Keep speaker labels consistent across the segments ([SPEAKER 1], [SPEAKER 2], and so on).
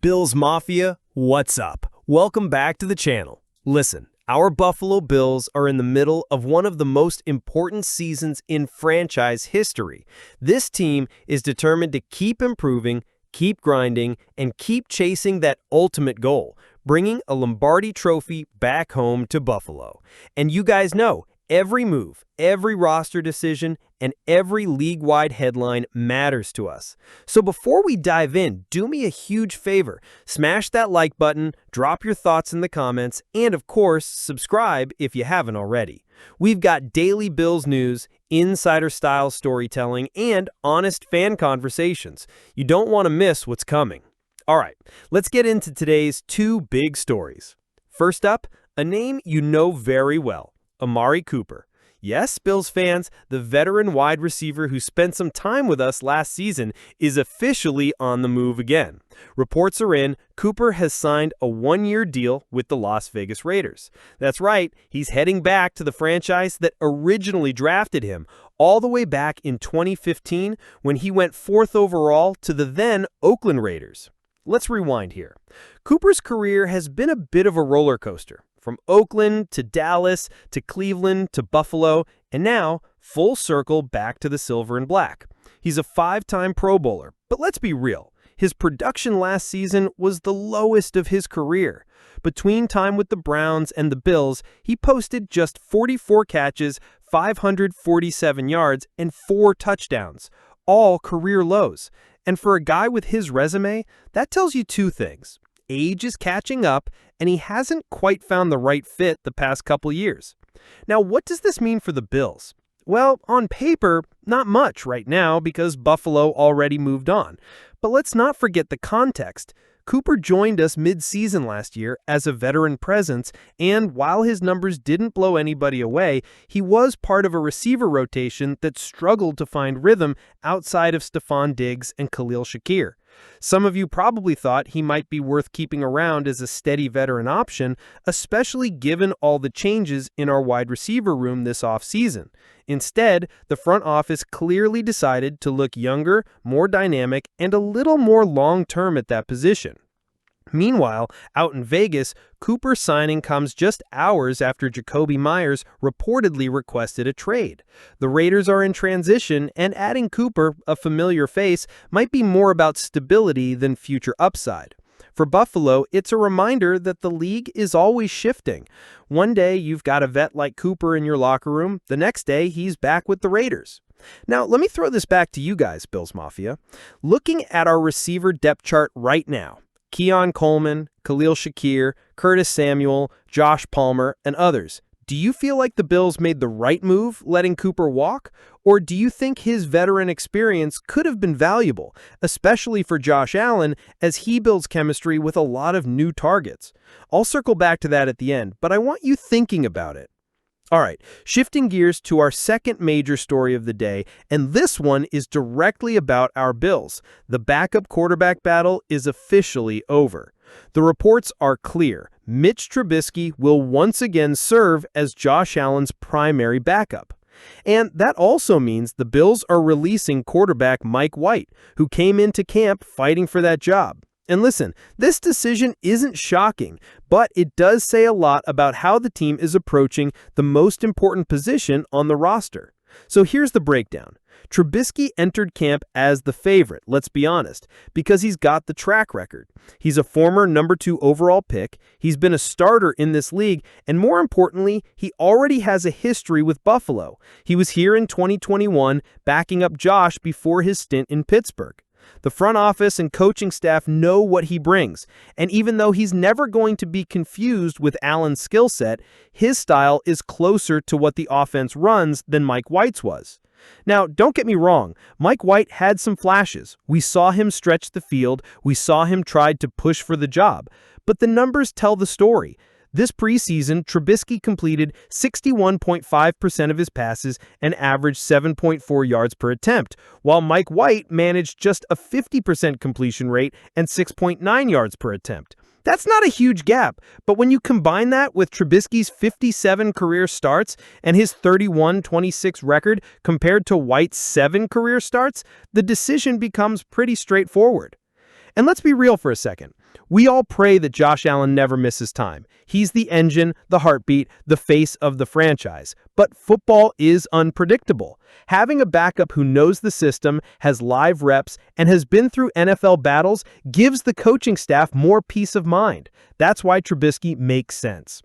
[SPEAKER 1] Bills Mafia, what's up? Welcome back to the channel. Listen, our Buffalo Bills are in the middle of one of the most important seasons in franchise history. This team is determined to keep improving, keep grinding, and keep chasing that ultimate goal, bringing a Lombardi trophy back home to Buffalo. And you guys know, every move, every roster decision, and every league-wide headline matters to us. So before we dive in, do me a huge favor. Smash that like button, drop your thoughts in the comments, and of course, subscribe if you haven't already. We've got daily Bills news, insider-style storytelling, and honest fan conversations. You don't want to miss what's coming. All right, let's get into today's two big stories. First up, a name you know very well. Amari Cooper. Yes, Bills fans, the veteran wide receiver who spent some time with us last season is officially on the move again. Reports are in, Cooper has signed a one-year deal with the Las Vegas Raiders. That's right, he's heading back to the franchise that originally drafted him, all the way back in 2015 when he went 4th overall to the then Oakland Raiders. Let's rewind here. Cooper's career has been a bit of a roller coaster. From Oakland to Dallas to Cleveland to Buffalo, and now full circle back to the silver and black. He's a 5-time Pro Bowler, but let's be real. His production last season was the lowest of his career. Between time with the Browns and the Bills, he posted just 44 catches, 547 yards, and 4 touchdowns, all career lows. And for a guy with his resume, that tells you two things. Age is catching up, and he hasn't quite found the right fit the past couple years. Now, what does this mean for the Bills? Well, on paper, not much right now because Buffalo already moved on. But let's not forget the context. Cooper joined us mid-season last year as a veteran presence, and while his numbers didn't blow anybody away, he was part of a receiver rotation that struggled to find rhythm outside of Stephon Diggs and Khalil Shakir. Some of you probably thought he might be worth keeping around as a steady veteran option, especially given all the changes in our wide receiver room this offseason. Instead, the front office clearly decided to look younger, more dynamic, and a little more long-term at that position. Meanwhile, out in Vegas, Cooper's signing comes just hours after Jacoby Myers reportedly requested a trade. The Raiders are in transition, and adding Cooper, a familiar face, might be more about stability than future upside. For Buffalo, it's a reminder that the league is always shifting. One day you've got a vet like Cooper in your locker room, the next day he's back with the Raiders. Now, let me throw this back to you guys, Bills Mafia. Looking at our receiver depth chart right now, Keon Coleman, Khalil Shakir, Curtis Samuel, Josh Palmer, and others. Do you feel like the Bills made the right move letting Cooper walk? Or do you think his veteran experience could have been valuable, especially for Josh Allen, as he builds chemistry with a lot of new targets? I'll circle back to that at the end, but I want you thinking about it. All right, shifting gears to our second major story of the day, and this one is directly about our Bills. The backup quarterback battle is officially over. The reports are clear. Mitch Trubisky will once again serve as Josh Allen's primary backup. And that also means the Bills are releasing quarterback Mike White, who came into camp fighting for that job. And listen, this decision isn't shocking, but it does say a lot about how the team is approaching the most important position on the roster. So here's the breakdown. Trubisky entered camp as the favorite, let's be honest, because he's got the track record. He's a former number 2 overall pick, he's been a starter in this league, and more importantly, he already has a history with Buffalo. He was here in 2021, backing up Josh before his stint in Pittsburgh. The front office and coaching staff know what he brings, and even though he's never going to be confused with Allen's skill set, his style is closer to what the offense runs than Mike White's was. Now, don't get me wrong, Mike White had some flashes. We saw him stretch the field, we saw him try to push for the job, but the numbers tell the story. This preseason, Trubisky completed 61.5% of his passes and averaged 7.4 yards per attempt, while Mike White managed just a 50% completion rate and 6.9 yards per attempt. That's not a huge gap, but when you combine that with Trubisky's 57 career starts and his 31-26 record compared to White's 7 career starts, the decision becomes pretty straightforward. And let's be real for a second. We all pray that Josh Allen never misses time. He's the engine, the heartbeat, the face of the franchise. But football is unpredictable. Having a backup who knows the system, has live reps, and has been through NFL battles gives the coaching staff more peace of mind. That's why Trubisky makes sense.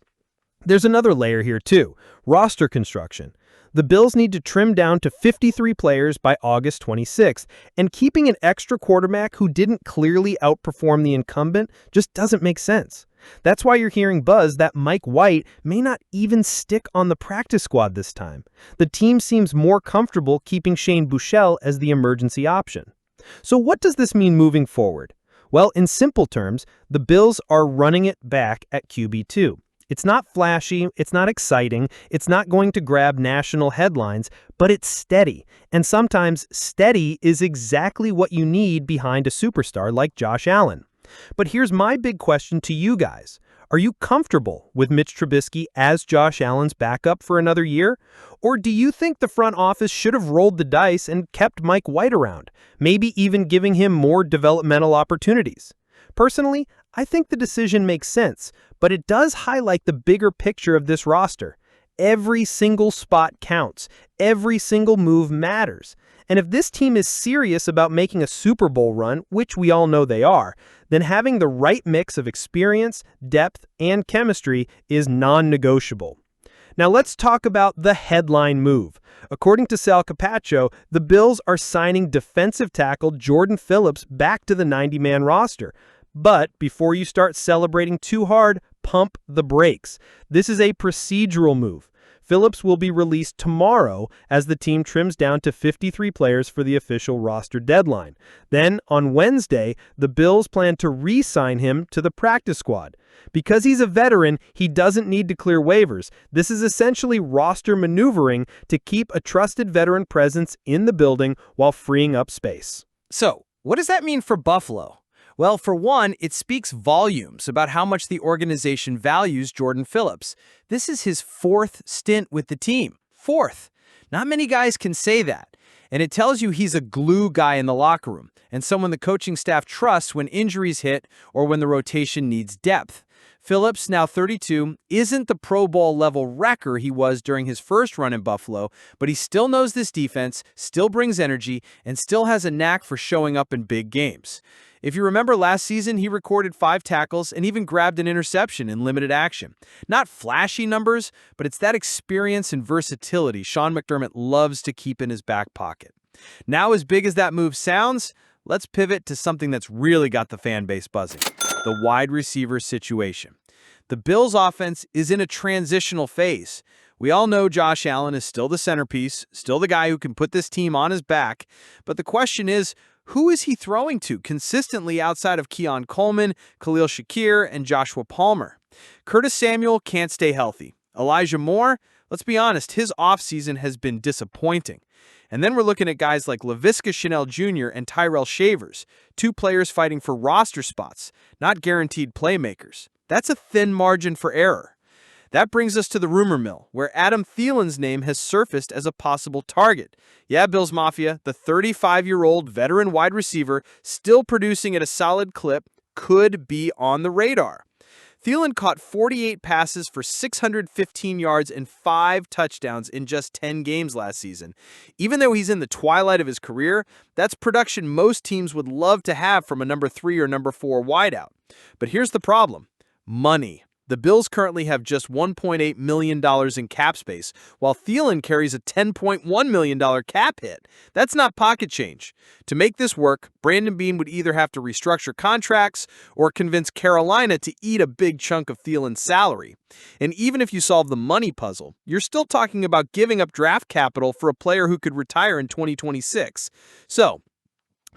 [SPEAKER 1] There's another layer here too, roster construction. The Bills need to trim down to 53 players by August 26th, and keeping an extra quarterback who didn't clearly outperform the incumbent just doesn't make sense. That's why you're hearing buzz that Mike White may not even stick on the practice squad this time. The team seems more comfortable keeping Shane Buechele as the emergency option. So what does this mean moving forward? Well, in simple terms, the Bills are running it back at QB2. It's not flashy, it's not exciting, it's not going to grab national headlines, but it's steady. And sometimes steady is exactly what you need behind a superstar like Josh Allen. But here's my big question to you guys. Are you comfortable with Mitch Trubisky as Josh Allen's backup for another year? Or do you think the front office should have rolled the dice and kept Mike White around, maybe even giving him more developmental opportunities? Personally, I think the decision makes sense, but it does highlight the bigger picture of this roster. Every single spot counts. Every single move matters. And if this team is serious about making a Super Bowl run, which we all know they are, then having the right mix of experience, depth, and chemistry is non-negotiable. Now let's talk about the headline move. According to Sal Capaccio, the Bills are signing defensive tackle Jordan Phillips back to the 90-man roster. But before you start celebrating too hard, pump the brakes. This is a procedural move. Phillips will be released tomorrow as the team trims down to 53 players for the official roster deadline. Then, on Wednesday, the Bills plan to re-sign him to the practice squad. Because he's a veteran, he doesn't need to clear waivers. This is essentially roster maneuvering to keep a trusted veteran presence in the building while freeing up space.
[SPEAKER 2] So, what does that mean for Buffalo? Well, for one, it speaks volumes about how much the organization values Jordan Phillips. This is his fourth stint with the team. Fourth. Not many guys can say that. And it tells you he's a glue guy in the locker room and someone the coaching staff trusts when injuries hit or when the rotation needs depth. Phillips, now 32, isn't the Pro Bowl level wrecker he was during his first run in Buffalo, but he still knows this defense, still brings energy, and still has a knack for showing up in big games. If you remember last season, he recorded 5 tackles and even grabbed an interception in limited action. Not flashy numbers, but it's that experience and versatility Sean McDermott loves to keep in his back pocket. Now, as big as that move sounds, let's pivot to something that's really got the fan base buzzing: the wide receiver situation. The Bills' offense is in a transitional phase. We all know Josh Allen is still the centerpiece, still the guy who can put this team on his back, but the question is, who is he throwing to consistently outside of Keon Coleman, Khalil Shakir, and Joshua Palmer? Curtis Samuel can't stay healthy. Elijah Moore, let's be honest, his offseason has been disappointing. And then we're looking at guys like Laviska Shenault Jr. and Tyrell Shavers, 2 players fighting for roster spots, not guaranteed playmakers. That's a thin margin for error. That brings us to the rumor mill, where Adam Thielen's name has surfaced as a possible target. Yeah, Bills Mafia, the 35-year-old veteran wide receiver, still producing at a solid clip, could be on the radar. Thielen caught 48 passes for 615 yards and 5 touchdowns in just 10 games last season. Even though he's in the twilight of his career, that's production most teams would love to have from a number 3 or number 4 wideout. But here's the problem: money. The Bills currently have just $1.8 million in cap space, while Thielen carries a $10.1 million cap hit. That's not pocket change. To make this work, Brandon Beane would either have to restructure contracts or convince Carolina to eat a big chunk of Thielen's salary. And even if you solve the money puzzle, you're still talking about giving up draft capital for a player who could retire in 2026. So,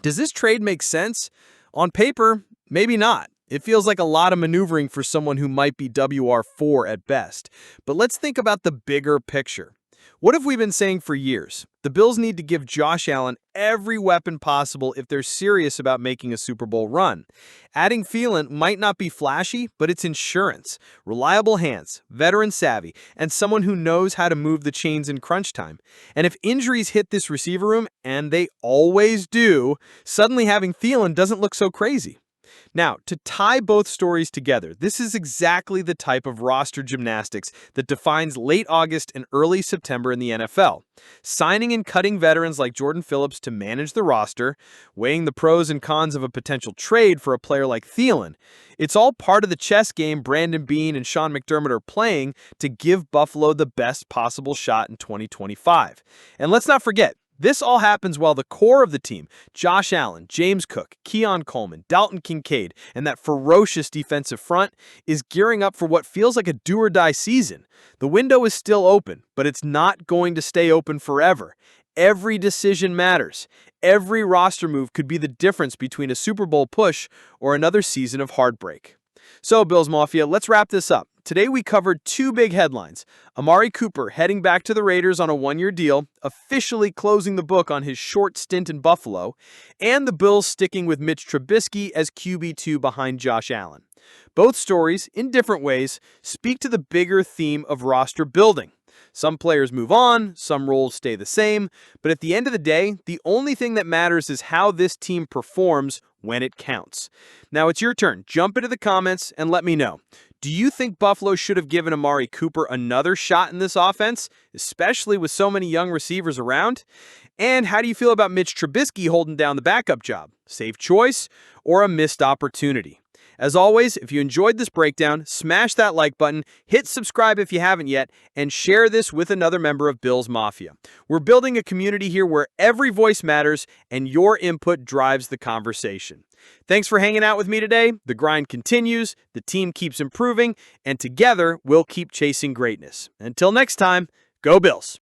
[SPEAKER 2] does this trade make sense? On paper, maybe not. It feels like a lot of maneuvering for someone who might be WR4 at best. But let's think about the bigger picture. What have we been saying for years? The Bills need to give Josh Allen every weapon possible if they're serious about making a Super Bowl run. Adding Thielen might not be flashy, but it's insurance. Reliable hands, veteran savvy, and someone who knows how to move the chains in crunch time. And if injuries hit this receiver room, and they always do, suddenly having Thielen doesn't look so crazy. Now, to tie both stories together, this is exactly the type of roster gymnastics that defines late August and early September in the NFL. Signing and cutting veterans like Jordan Phillips to manage the roster, weighing the pros and cons of a potential trade for a player like Thielen. It's all part of the chess game Brandon Beane and Sean McDermott are playing to give Buffalo the best possible shot in 2025. And let's not forget, this all happens while the core of the team, Josh Allen, James Cook, Keon Coleman, Dalton Kincaid, and that ferocious defensive front, is gearing up for what feels like a do-or-die season. The window is still open, but it's not going to stay open forever. Every decision matters. Every roster move could be the difference between a Super Bowl push or another season of heartbreak. So, Bills Mafia, let's wrap this up. Today we covered two big headlines. Amari Cooper heading back to the Raiders on a one-year deal, officially closing the book on his short stint in Buffalo, and the Bills sticking with Mitch Trubisky as QB2 behind Josh Allen. Both stories, in different ways, speak to the bigger theme of roster building. Some players move on, some roles stay the same, but at the end of the day, the only thing that matters is how this team performs when it counts. Now it's your turn. Jump into the comments and let me know. Do you think Buffalo should have given Amari Cooper another shot in this offense, especially with so many young receivers around? And how do you feel about Mitch Trubisky holding down the backup job? Safe choice or a missed opportunity? As always, if you enjoyed this breakdown, smash that like button, hit subscribe if you haven't yet, and share this with another member of Bills Mafia. We're building a community here where every voice matters and your input drives the conversation. Thanks for hanging out with me today. The grind continues, the team keeps improving, and together we'll keep chasing greatness. Until next time, go Bills!